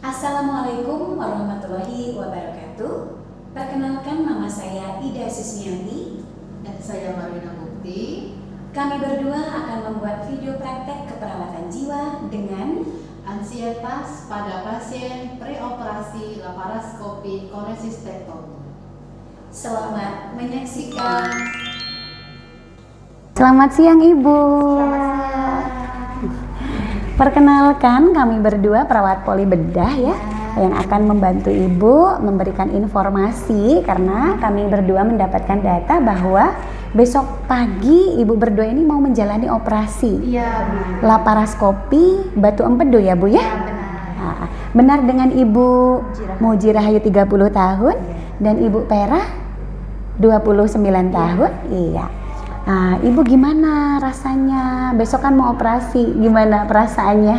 Assalamualaikum warahmatullahi wabarakatuh. Perkenalkan, nama saya Ida Susmianti Dan saya Marwina Mukti. Kami berdua akan membuat video praktek keperawatan jiwa dengan Ansietas pada pasien preoperasi laparoskopi kolesistektomi. Selamat menyaksikan. Selamat siang Ibu. Perkenalkan, kami berdua perawat poli bedah ya, yang akan membantu Ibu memberikan informasi karena kami berdua mendapatkan data bahwa besok pagi Ibu berdua ini mau menjalani operasi Iya, Bu. laparoskopi batu empedu ya Bu ya? Nah, benar dengan Ibu Mujirahayu 30 tahun dan Ibu Pera 29 tahun? Iya. Nah, Ibu gimana rasanya? Besok kan mau operasi, gimana perasaannya?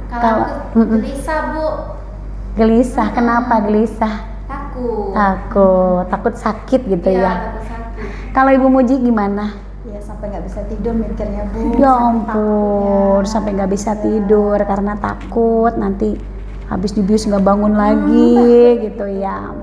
Kalau aku gelisah, Bu. Gelisah, kenapa gelisah? Takut sakit gitu Iya, ya? takut sakit. Kalau Ibu Muji gimana? Ya sampai nggak bisa tidur mikirnya Bu. Ya Saking ampun, takutnya. sampai nggak bisa Ya. tidur karena takut nanti habis dibius nggak bangun lagi gitu ya.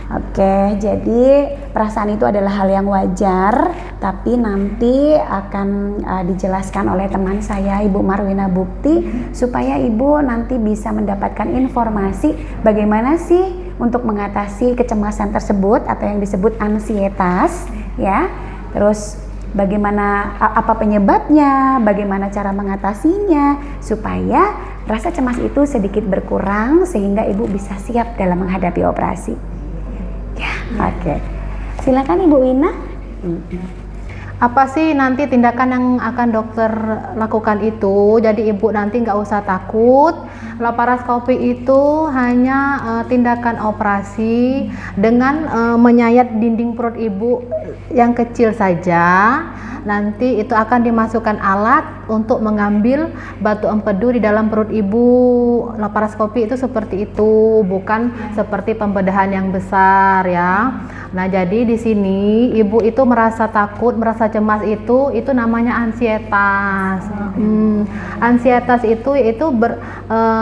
Oke, jadi perasaan itu adalah hal yang wajar, tapi nanti akan dijelaskan oleh teman saya, Ibu Marwina Mukti, supaya Ibu nanti bisa mendapatkan informasi bagaimana sih untuk mengatasi kecemasan tersebut atau yang disebut ansietas, ya. Terus bagaimana, apa penyebabnya, bagaimana cara mengatasinya, supaya rasa cemas itu sedikit berkurang sehingga Ibu bisa siap dalam menghadapi operasi. Ya, oke. Silakan Ibu Wina. Apa sih nanti tindakan yang akan dokter lakukan itu? Jadi Ibu nanti nggak usah takut. Laparoskopi itu hanya tindakan operasi dengan menyayat dinding perut Ibu yang kecil saja. Nanti itu akan dimasukkan alat untuk mengambil batu empedu di dalam perut Ibu. Laparoskopi itu seperti itu, bukan seperti pembedahan yang besar ya. Nah, jadi di sini Ibu itu merasa takut, merasa cemas itu namanya ansietas. Ansietas itu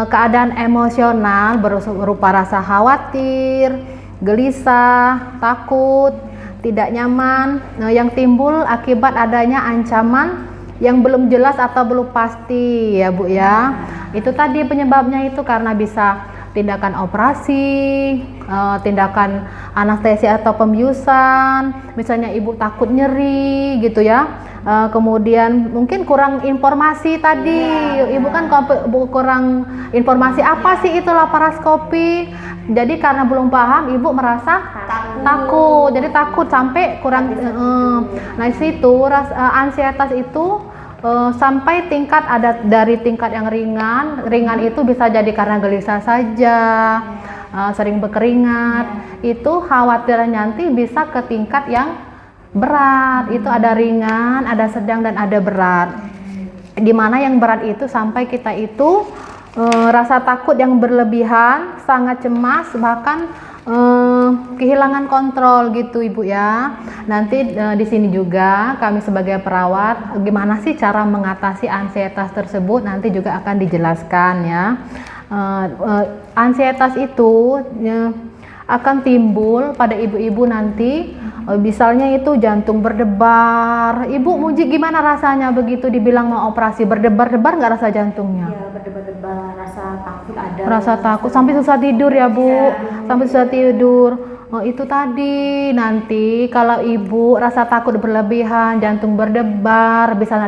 keadaan emosional berupa rasa khawatir, gelisah, takut, tidak nyaman, yang timbul akibat adanya ancaman yang belum jelas atau belum pasti ya Bu ya. Itu tadi penyebabnya itu karena bisa tindakan operasi, tindakan anestesi atau pembiusan, misalnya Ibu takut nyeri gitu ya. Kemudian mungkin kurang informasi tadi, Ibu kan kurang informasi apa sih itu laparoskopi. Jadi karena belum paham, Ibu merasa takut. Jadi takut sampai kurang. Nah situ ansietas itu sampai tingkat, ada dari tingkat yang ringan itu bisa jadi karena gelisah saja, sering berkeringat, itu khawatir nanti bisa ke tingkat yang berat. Itu ada ringan, ada sedang, dan ada berat. Dimana yang berat itu sampai kita itu rasa takut yang berlebihan, sangat cemas, bahkan kehilangan kontrol gitu Ibu ya. Nanti di sini juga kami sebagai perawat gimana sih cara mengatasi ansietas tersebut nanti juga akan dijelaskan ya. Ansietas itu akan timbul pada ibu-ibu nanti, misalnya itu jantung berdebar. Ibu Muji gimana rasanya begitu dibilang mau operasi, berdebar-debar nggak rasa jantungnya? Ya berdebar-debar, rasa takut ada. Rasa takut sampai susah tidur ya Bu, sampai susah tidur. Itu tadi nanti kalau Ibu rasa takut berlebihan, jantung berdebar, bisa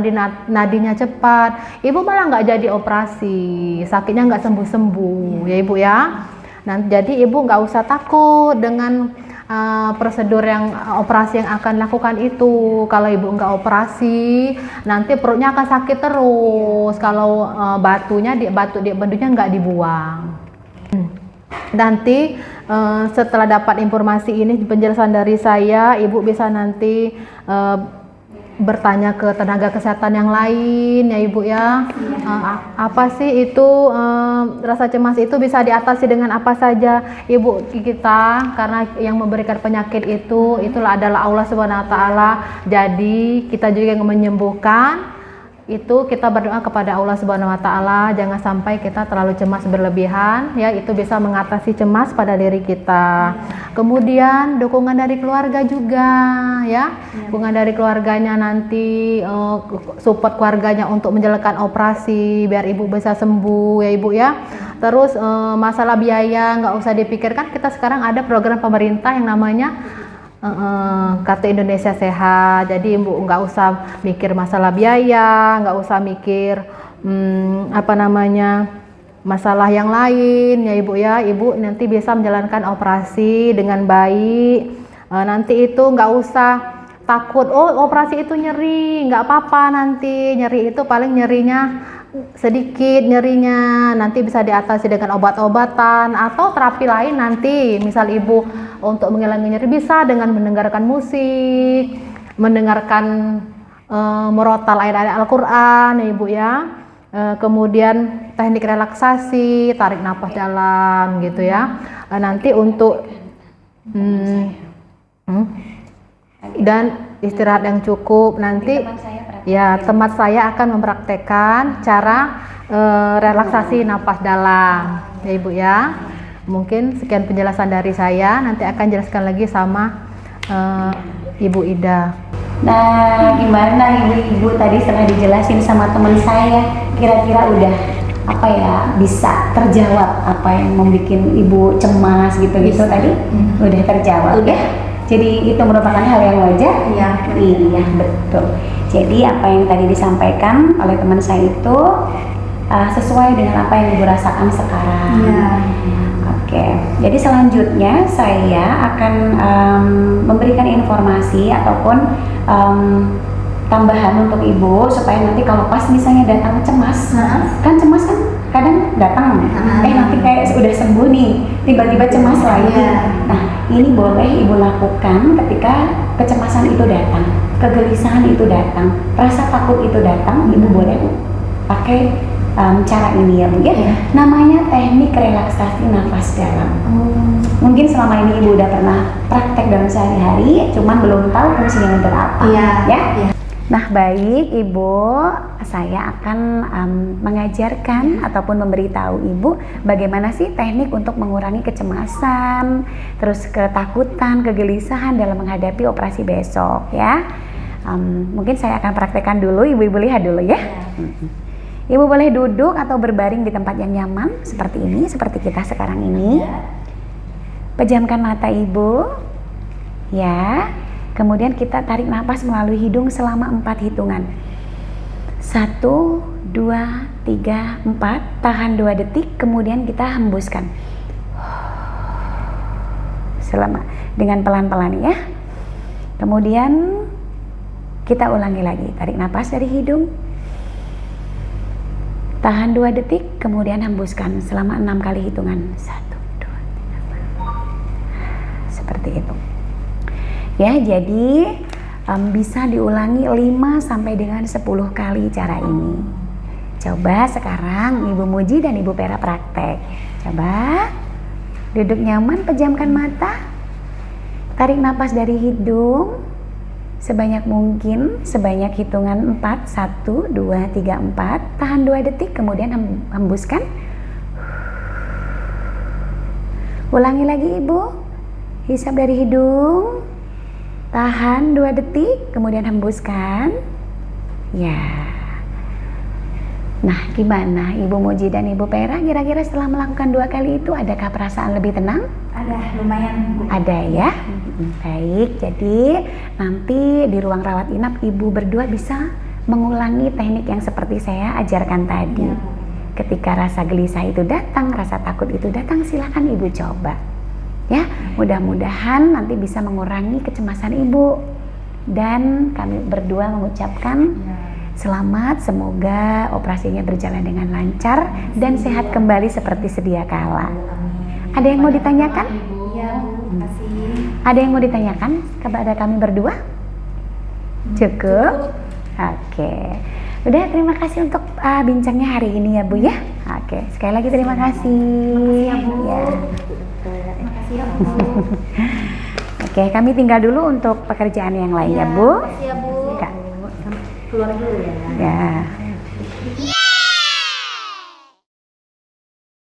nadinya cepat, Ibu malah nggak jadi operasi, sakitnya nggak sembuh-sembuh ya Ibu ya. Nah, jadi Ibu nggak usah takut dengan prosedur yang operasi yang akan lakukan itu. Kalau Ibu nggak operasi, nanti perutnya akan sakit terus. Kalau batu di empedunya nggak dibuang. Nanti setelah dapat informasi ini, penjelasan dari saya, Ibu bisa nanti bertanya ke tenaga kesehatan yang lain ya Ibu ya. Apa sih itu rasa cemas itu bisa diatasi dengan apa saja Ibu kita, karena yang memberikan penyakit itulah adalah Allah Subhanahu wa taala. Jadi kita juga yang menyembuhkan itu kita berdoa kepada Allah Subhanahu wa taala, jangan sampai kita terlalu cemas berlebihan ya, itu bisa mengatasi cemas pada diri kita. Kemudian dukungan dari keluarga juga ya. Dukungan dari keluarganya nanti support keluarganya untuk menjalankan operasi biar ibu bisa sembuh ya ibu ya. Terus masalah biaya nggak usah dipikirkan, kita sekarang ada program pemerintah yang namanya Kartu Indonesia Sehat. Jadi ibu nggak usah mikir masalah biaya, nggak usah mikir masalah yang lain ya ibu ya. Ibu nanti bisa menjalankan operasi dengan baik. Nanti itu nggak usah takut, oh operasi itu nyeri, nggak apa-apa, nanti nyeri itu paling nyerinya sedikit, nyerinya nanti bisa diatasi dengan obat-obatan atau terapi lain nanti. Misal ibu untuk menghilangkan nyeri bisa dengan mendengarkan musik, mendengarkan merotal ayat-ayat Al-Quran ya ibu ya. Kemudian teknik relaksasi, tarik nafas dalam gitu ya. Nanti untuk dan istirahat yang cukup. Nanti ya teman saya akan mempraktekkan cara relaksasi nafas dalam ya ibu ya. Mungkin sekian penjelasan dari saya, nanti akan jelaskan lagi sama Ibu Ida. Nah, gimana ibu-ibu tadi setelah dijelasin sama teman saya, kira-kira udah apa ya, bisa terjawab apa yang membuat ibu cemas gitu-gitu tadi? Udah terjawab ya? Jadi itu merupakan hal yang wajar? Iya. Iya, betul. Jadi apa yang tadi disampaikan oleh teman saya itu sesuai dengan apa yang ibu rasakan sekarang. Iya. Oke, jadi selanjutnya saya akan memberikan informasi ataupun tambahan untuk ibu supaya nanti kalau pas misalnya datang cemas, kan cemas kan kadang datang, nanti kayak udah sembuh nih, tiba-tiba cemas lagi. Nah, ini boleh ibu lakukan ketika kecemasan itu datang, kegelisahan itu datang, rasa takut itu datang, ibu boleh pakai cara ini ya Bu ya. Namanya teknik relaksasi nafas dalam. Mungkin selama ini ibu udah pernah praktek dalam sehari-hari, cuman belum tahu fungsinya untuk apa. Ya. Nah, baik ibu, saya akan mengajarkan ataupun memberitahu ibu bagaimana sih teknik untuk mengurangi kecemasan, terus ketakutan, kegelisahan dalam menghadapi operasi besok ya. Mungkin saya akan praktekkan dulu, ibu-ibu lihat dulu ya. Ibu boleh duduk atau berbaring di tempat yang nyaman seperti ini, seperti kita sekarang ini. Pejamkan mata ibu. Ya. Kemudian kita tarik nafas melalui hidung selama 4 hitungan. 1, 2, 3, 4. Tahan 2 detik, kemudian kita hembuskan. Selama dengan pelan-pelan ya. Kemudian kita ulangi lagi. Tarik nafas dari hidung. Tahan 2 detik, kemudian hembuskan selama 6 kali hitungan. 1, 2, 3, 4. Seperti itu. Ya, jadi bisa diulangi 5 sampai dengan 10 kali cara ini. Coba sekarang Ibu Muji dan Ibu Pera praktek. Coba duduk nyaman, pejamkan mata. Tarik napas dari hidung sebanyak mungkin, sebanyak hitungan 4, 1, 2, 3, 4. Tahan 2 detik, kemudian hembuskan. Ulangi lagi Ibu. Hisap dari hidung. Tahan 2 detik, kemudian hembuskan. Ya. Nah, gimana Ibu Muji dan Ibu Pera kira-kira setelah melakukan 2 kali itu adakah perasaan lebih tenang? Ada, lumayan Bu. Ada ya. Baik, jadi nanti di ruang rawat inap Ibu berdua bisa mengulangi teknik yang seperti saya ajarkan tadi. Ketika rasa gelisah itu datang, rasa takut itu datang, silahkan Ibu coba. Ya, mudah-mudahan nanti bisa mengurangi kecemasan Ibu. Dan kami berdua mengucapkan selamat, semoga operasinya berjalan dengan lancar dan sehat kembali seperti sedia kala. Ada yang mau ditanyakan? Iya Bu, terima kasih. Ada yang mau ditanyakan kepada kami berdua? Cukup? Oke. Udah, terima kasih untuk bincangnya hari ini ya Bu ya. Oke, sekali lagi terima kasih. Terima kasih ya Bu. Ya. Terima kasih ya Bu. Oke, kami tinggal dulu untuk pekerjaan yang lain ya Bu. Terima kasih ya Bu. Kak. Keluar dulu ya. Ya.